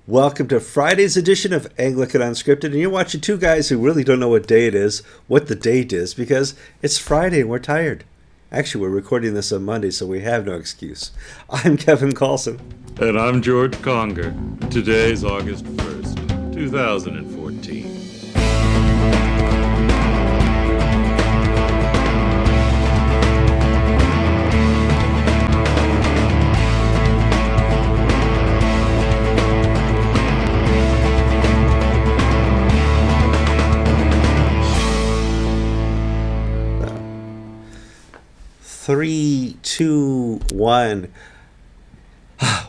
Welcome to Friday's edition of Anglican Unscripted, and you're watching two guys who really don't know what day it is, what the date is, because it's Friday and we're tired. Actually, we're recording this on Monday, so we have no excuse. I'm Kevin Carlson. And I'm George Conger. Today's August 1st, 2014. Three, two, one.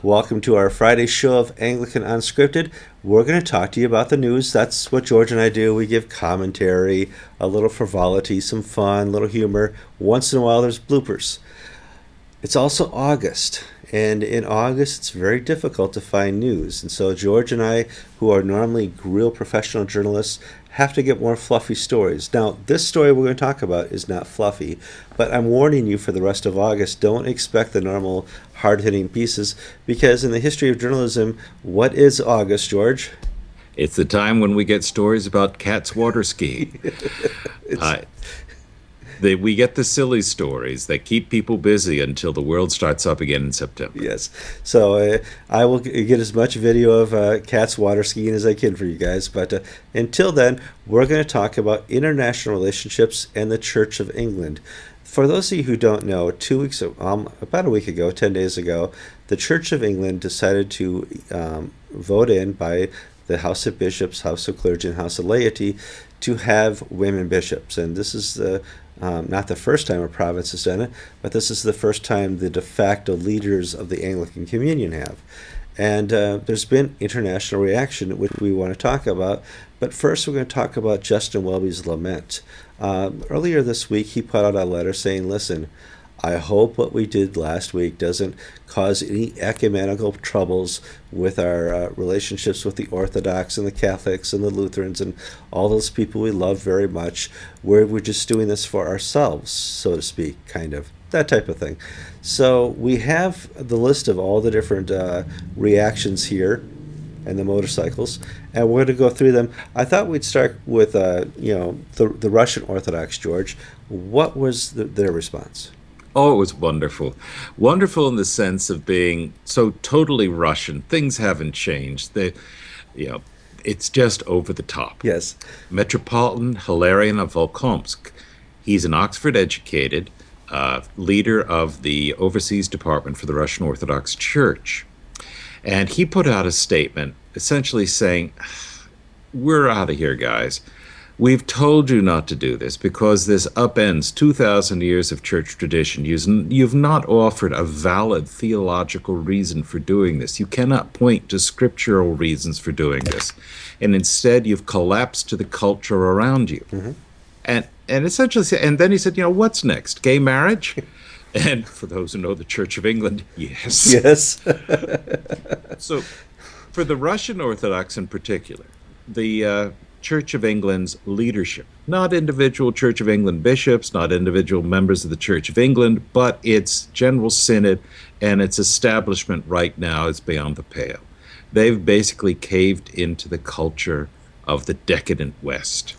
Welcome to our Friday show of Anglican Unscripted. We're going to talk to you about the news. That's what George and I do. We give commentary, a little frivolity, some fun, a little humor. Once in a while, there's bloopers. It's also August, and in August, it's very difficult to find news. And so George and I, who are normally real professional journalists, have to get more fluffy stories. Now, this story we're going to talk about is not fluffy, but I'm warning you for the rest of August, don't expect the normal hard-hitting pieces, because in the history of journalism, what is August, George? It's the time when we get stories about cats water skiing. We get the silly stories that keep people busy until the world starts up again in September. Yes. So I will get as much video of cats water skiing as I can for you guys. But until then, we're going to talk about international relationships and the Church of England. For those of you who don't know, about a week ago, 10 days ago, the Church of England decided to vote in by the House of Bishops, House of Clergy, and House of Laity to have women bishops. And this is not the first time a province has done it, but this is the first time the de facto leaders of the Anglican Communion have. And there's been international reaction, which we want to talk about. But first, we're going to talk about Justin Welby's lament. Earlier this week, he put out a letter saying, listen, I hope what we did last week doesn't cause any ecumenical troubles with our relationships with the Orthodox and the Catholics and the Lutherans and all those people we love very much, where we're just doing this for ourselves, so to speak, kind of, that type of thing. So we have the list of all the different reactions here and the motorcycles, and we're going to go through them. I thought we'd start with the Russian Orthodox, George. What was their response? Oh, it was wonderful. Wonderful in the sense of being so totally Russian. Things haven't changed. It's just over the top. Yes. Metropolitan Hilarion of Volkomsk. He's an Oxford-educated leader of the Overseas Department for the Russian Orthodox Church. And he put out a statement essentially saying, we're out of here, guys. We've told you not to do this because this upends 2,000 years of church tradition. You've not offered a valid theological reason for doing this. You cannot point to scriptural reasons for doing this. And instead, you've collapsed to the culture around you. Mm-hmm. And essentially, and then he said, what's next? Gay marriage? And for those who know the Church of England, yes. Yes. So for the Russian Orthodox in particular, the Church of England's leadership, not individual Church of England bishops, not individual members of the Church of England, but its General Synod and its establishment right now is beyond the pale. They've basically caved into the culture of the decadent West.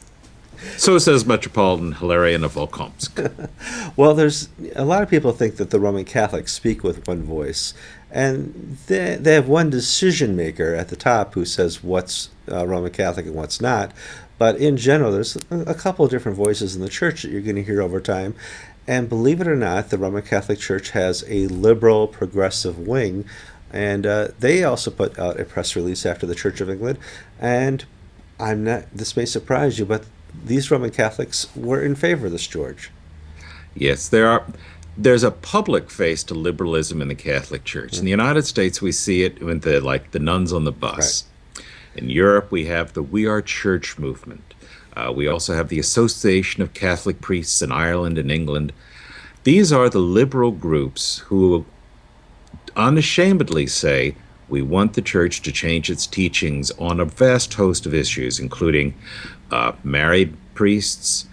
So says Metropolitan Hilarion of Volkomsk. Well, there's a lot of people think that the Roman Catholics speak with one voice, and they have one decision maker at the top who says what's Roman Catholic and what's not. But in general, there's a couple of different voices in the church that you're going to hear over time. And believe it or not, the Roman Catholic Church has a liberal, progressive wing, and they also put out a press release after the Church of England. And this may surprise you, but these Roman Catholics were in favor of this, George. Yes, there's a public face to liberalism in the Catholic Church. Mm-hmm. In the United States, we see it with the nuns on the bus. Right. In Europe, we have the We Are Church movement. We also have the Association of Catholic Priests in Ireland and England. These are the liberal groups who unashamedly say, we want the church to change its teachings on a vast host of issues, including married priests,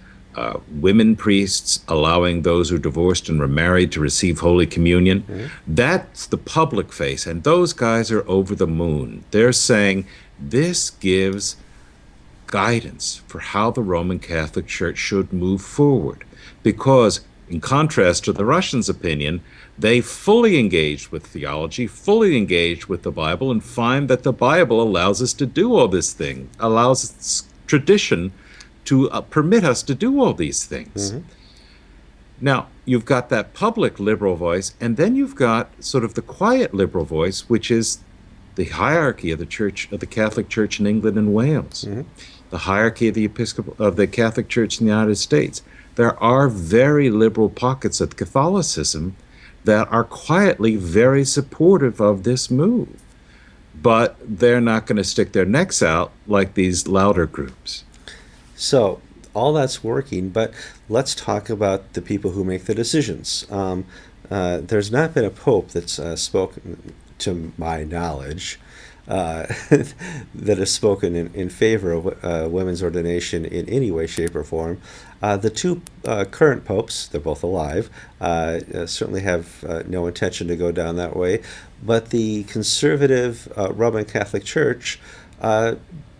women priests allowing those who divorced and remarried to receive Holy Communion. Mhm. That's the public face, and those guys are over the moon. They're saying this gives guidance for how the Roman Catholic Church should move forward. Because, in contrast to the Russians' opinion, they fully engaged with theology, fully engaged with the Bible, and find that the Bible allows us to do all this thing, allows tradition to permit us to do all these things. Mhm. Now, you've got that public liberal voice, and then you've got sort of the quiet liberal voice, which is the hierarchy of the Church, of the Catholic Church in England and Wales, Mhm. the hierarchy of the Catholic Church in the United States. There are very liberal pockets of Catholicism that are quietly very supportive of this move, but they're not going to stick their necks out like these louder groups. So all that's working, but let's talk about the people who make the decisions. There's not been a pope that's spoken, to my knowledge, that has spoken in favor of women's ordination in any way, shape, or form. The two current popes, they're both alive, certainly have no intention to go down that way. But the conservative Roman Catholic Church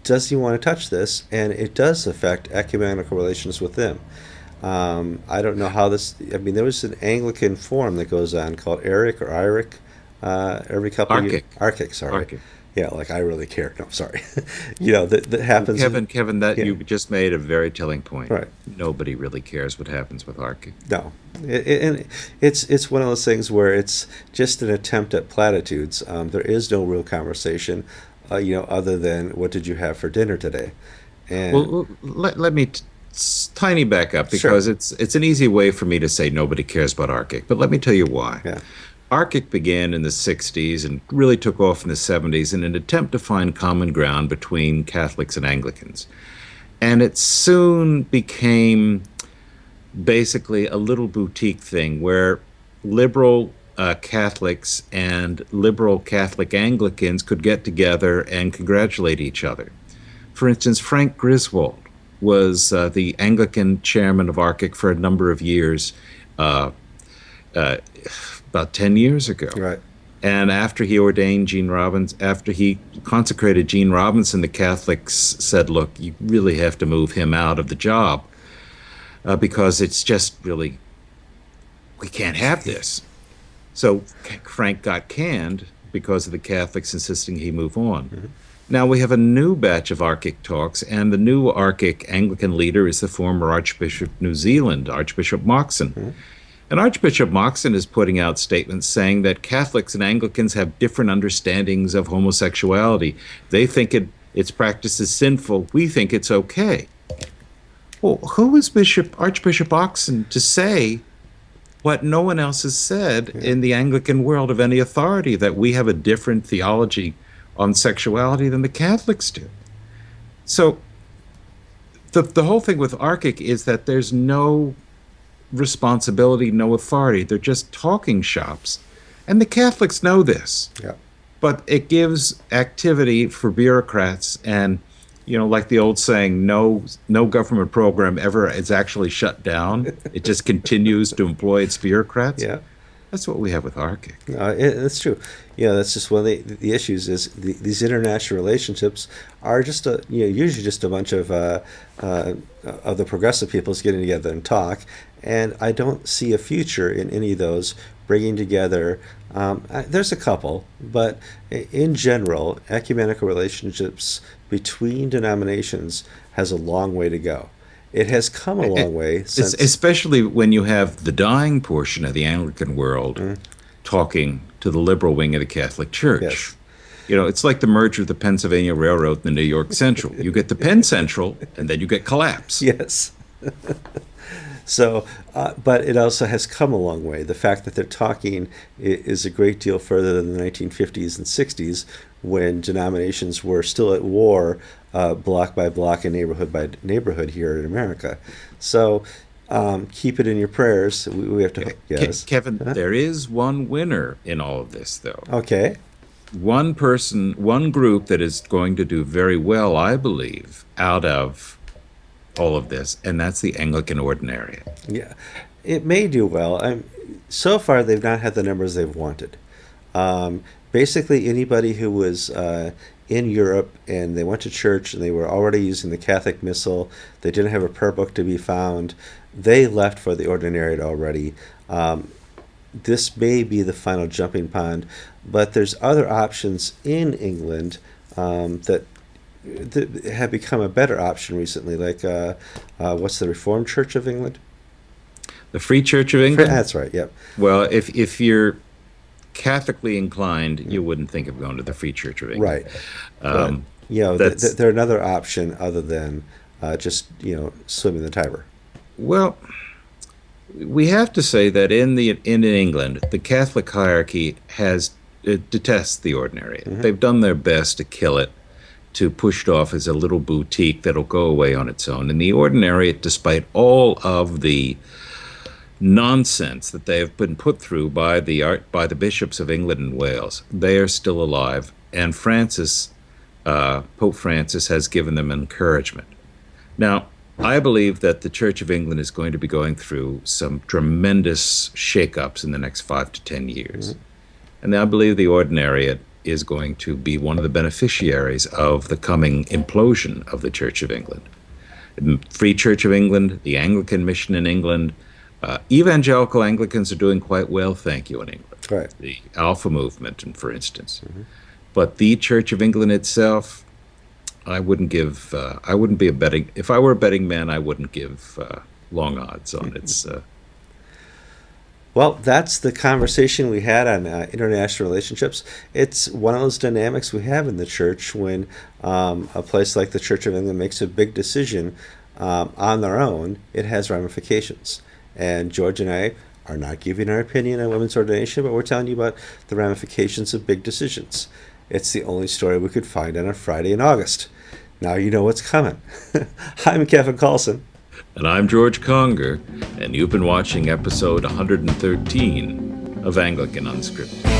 doesn't want to touch this, and it does affect ecumenical relations with them. I don't know how this. I mean, there was an Anglican forum that goes on called Eric or Iric every couple of years. Archic. Archic, sorry. Archic. Yeah, like I really care. No, sorry. That happens. Kevin, that Yeah. you just made a very telling point. Right. Nobody really cares what happens with Archic. No, and it's one of those things where it's just an attempt at platitudes. There is no real conversation, other than what did you have for dinner today, and Well, let me tiny back up Sure. because it's an easy way for me to say nobody cares about Archic, but let me tell you why. yeah, Archic began in the 60s and really took off in the 70s in an attempt to find common ground between Catholics and Anglicans. And it soon became basically a little boutique thing where liberal Catholics and liberal Catholic Anglicans could get together and congratulate each other. For instance, Frank Griswold was the Anglican chairman of Archic for a number of years, uh, about 10 years ago. right, And after he ordained Gene Robinson, after he consecrated Gene Robinson, the Catholics said, look, you really have to move him out of the job because it's just really, we can't have this. So Frank got canned because of the Catholics insisting he move on. Mm-hmm. Now we have a new batch of Archic talks, and the new Archic Anglican leader is the former Archbishop of New Zealand, Archbishop Moxon. Mm-hmm. And Archbishop Moxon is putting out statements saying that Catholics and Anglicans have different understandings of homosexuality. They think its practice is sinful. We think it's okay. Well, who is Archbishop Moxon to say what no one else has said in the Anglican world of any authority, that we have a different theology on sexuality than the Catholics do? So the whole thing with Archic is that there's no responsibility, no authority. They're just talking shops. And the Catholics know this. yeah, But it gives activity for bureaucrats, and like the old saying, no government program ever is actually shut down. It just continues to employ its bureaucrats. yeah. That's what we have with Archic. That's true. That's just one of the issues is these international relationships are just usually just a bunch of the progressive peoples getting together and talk, and I don't see a future in any of those bringing together. There's a couple, but in general, ecumenical relationships between denominations has a long way to go. It has come a long way since. Especially when you have the dying portion of the Anglican world talking to the liberal wing of the Catholic Church. Yes. It's like the merger of the Pennsylvania Railroad and the New York Central. You get the Penn Central, and then you get collapse. Yes. So, but it also has come a long way. The fact that they're talking is a great deal further than the 1950s and 60s, when denominations were still at war, block by block and neighborhood by neighborhood here in America. So, keep it in your prayers. We have to. Yes, Kevin, there is one winner in all of this, though. Okay. One person, one group that is going to do very well, I believe, out of all of this, and that's the Anglican Ordinariate. Yeah, it may do well. So far, they've not had the numbers they've wanted. Basically, anybody who was in Europe and they went to church and they were already using the Catholic Missal, they didn't have a prayer book to be found, they left for the Ordinariate already. This may be the final jumping pond, but there's other options in England that have become a better option recently, like what's the Reformed Church of England? The Free Church of England? That's right, yep. Well, if you're Catholically inclined, you wouldn't think of going to the Free Church of England. Right. They're another option other than just swimming the Tiber. Well, we have to say that in England, the Catholic hierarchy detests the Ordinariate. Mm-hmm. They've done their best to kill it, to push it off as a little boutique that'll go away on its own. And the Ordinariate, despite all of the nonsense that they have been put through by the bishops of England and Wales, they are still alive. And Pope Francis has given them encouragement. Now, I believe that the Church of England is going to be going through some tremendous shakeups in the next 5 to 10 years. Mm-hmm. And I believe the Ordinariate is going to be one of the beneficiaries of the coming implosion of the Church of England. The Free Church of England, the Anglican mission in England, evangelical Anglicans are doing quite well, thank you, in England. Right. The Alpha movement, for instance. Mm-hmm. But the Church of England itself, I wouldn't be if I were a betting man, I wouldn't give long odds on its. Well, that's the conversation we had on international relationships. It's one of those dynamics we have in the church when a place like the Church of England makes a big decision on their own. It has ramifications. And George and I are not giving our opinion on women's ordination, but we're telling you about the ramifications of big decisions. It's the only story we could find on a Friday in August. Now you know what's coming. I'm Kevin Carlson. And I'm George Conger, and you've been watching episode 113 of Anglican Unscripted.